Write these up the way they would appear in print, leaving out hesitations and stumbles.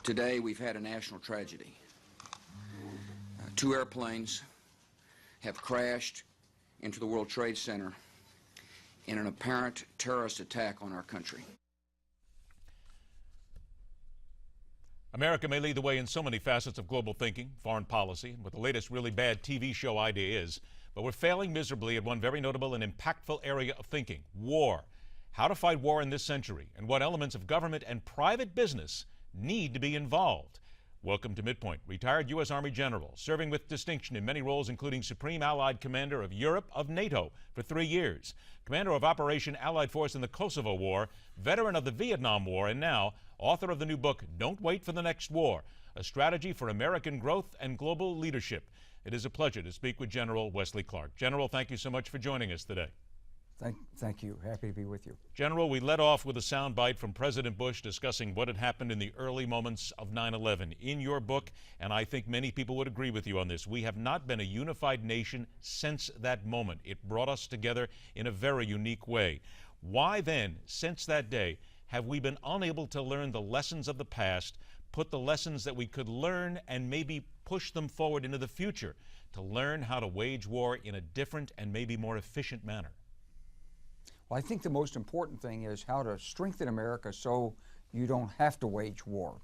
Today, we've had a national tragedy. Two airplanes have crashed into the World Trade Center in an apparent terrorist attack on our country. America may lead the way in so many facets of global thinking, foreign policy, and what the latest really bad TV show idea is, but we're failing miserably at one very notable and impactful area of thinking: war. How to fight war in this century, and what elements of government and private business need to be involved. Welcome to MidPoint, retired U.S. Army General, serving with distinction in many roles, including Supreme Allied Commander of Europe of NATO for 3 years, Commander of Operation Allied Force in the Kosovo War, veteran of the Vietnam War, and now author of the new book, Don't Wait for the Next War, a strategy for American growth and global leadership. It is a pleasure to speak with General Wesley Clark. General, thank you so much for joining us today. Thank you. Happy to be with you. General, we led off with a soundbite from President Bush discussing what had happened in the early moments of 9/11. In your book, and I think many people would agree with you on this, we have not been a unified nation since that moment. It brought us together in a very unique way. Why then, since that day, have we been unable to learn the lessons of the past, put the lessons that we could learn and maybe push them forward into the future to learn how to wage war in a different and maybe more efficient manner? Well, I think the most important thing is how to strengthen America so you don't have to wage war.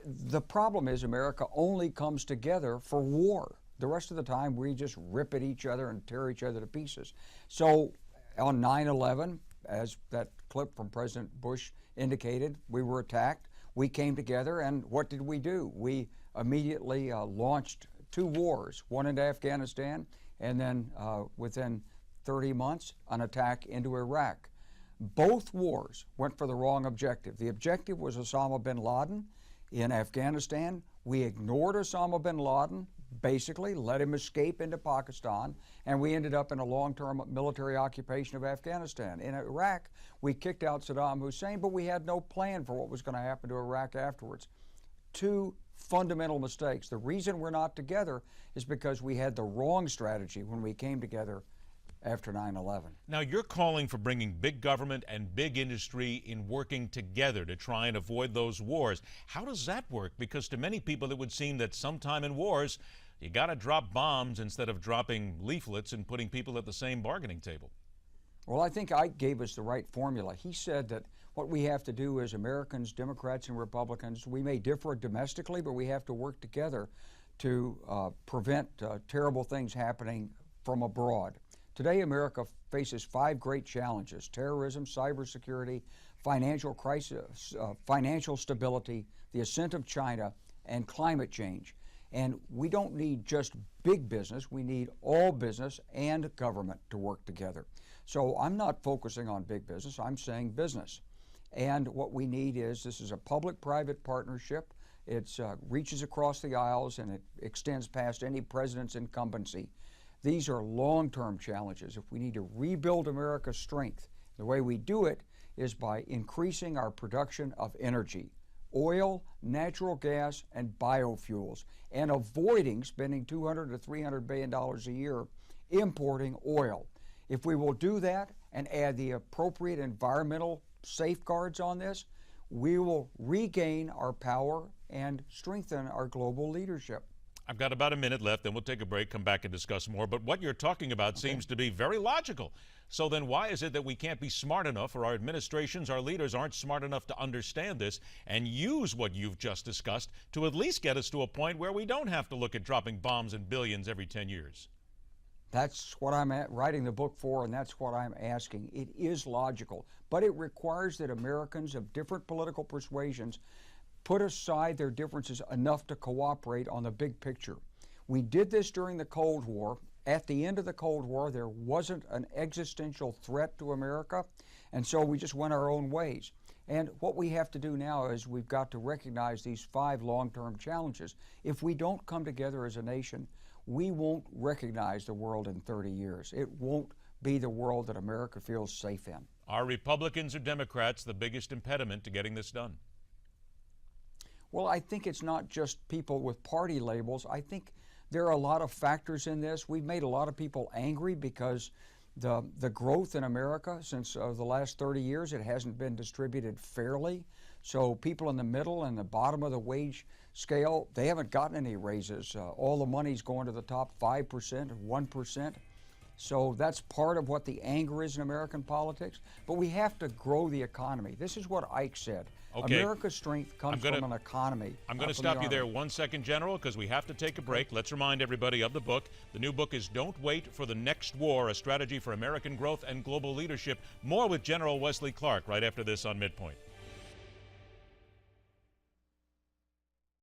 The problem is America only comes together for war. The rest of the time we just rip at each other and tear each other to pieces. So on 9/11, as that clip from President Bush indicated, we were attacked. We came together, and what did we do? We immediately launched 2 wars, one into Afghanistan, and then within 30 months, an attack into Iraq. Both wars went for the wrong objective. The objective was Osama bin Laden. In Afghanistan, we ignored Osama bin Laden, basically let him escape into Pakistan, and we ended up in a long-term military occupation of Afghanistan. In Iraq, we kicked out Saddam Hussein, but we had no plan for what was going to happen to Iraq afterwards. 2 fundamental mistakes. The reason we're not together is because we had the wrong strategy when we came together after 9/11. Now, you're calling for bringing big government and big industry in working together to try and avoid those wars. How does that work? Because to many people, it would seem that sometime in wars, you got to drop bombs instead of dropping leaflets and putting people at the same bargaining table. Well, I think Ike gave us the right formula. He said that what we have to do as Americans, Democrats and Republicans, we may differ domestically, but we have to work together to prevent terrible things happening from abroad. Today, America faces 5 great challenges: terrorism, cybersecurity, financial crisis, financial stability, the ascent of China, and climate change. And we don't need just big business, we need all business and government to work together. So I'm not focusing on big business, I'm saying business. And what we need is, this is a public-private partnership. It reaches across the aisles and it extends past any president's incumbency. These are long-term challenges. If we need to rebuild America's strength, the way we do it is by increasing our production of energy, oil, natural gas, and biofuels, and avoiding spending $200 to $300 billion a year importing oil. If we will do that and add the appropriate environmental safeguards on this, we will regain our power and strengthen our global leadership. I've got about a minute left, then we'll take a break, come back and discuss more. But what you're talking about seems to be very logical. So then why is it that we can't be smart enough, or our administrations, our leaders aren't smart enough to understand this and use what you've just discussed to at least get us to a point where we don't have to look at dropping bombs and billions every 10 years? That's what I'm writing the book for, and that's what I'm asking. It is logical, but it requires that Americans of different political persuasions put aside their differences enough to cooperate on the big picture. We did this during the Cold War. At the end of the Cold War, there wasn't an existential threat to America, and so we just went our own ways. And what we have to do now is we've got to recognize these 5 long-term challenges. If we don't come together as a nation, we won't recognize the world in 30 years. It won't be the world that America feels safe in. Are Republicans or Democrats the biggest impediment to getting this done? Well, I think it's not just people with party labels. I think there are a lot of factors in this. We've made a lot of people angry because the growth in America since the last 30 years, it hasn't been distributed fairly. So people in the middle and the bottom of the wage scale, they haven't gotten any raises. All the money's going to the top 5% or 1%. So that's part of what the anger is in American politics. But we have to grow the economy. This is what Ike said. Okay. America's strength comes from an economy. I'm going to stop you there 1 second, General, because we have to take a break. Let's remind everybody of the book. The new book is Don't Wait for the Next War, A Strategy for American Growth and Global Leadership. More with General Wesley Clark right after this on MidPoint.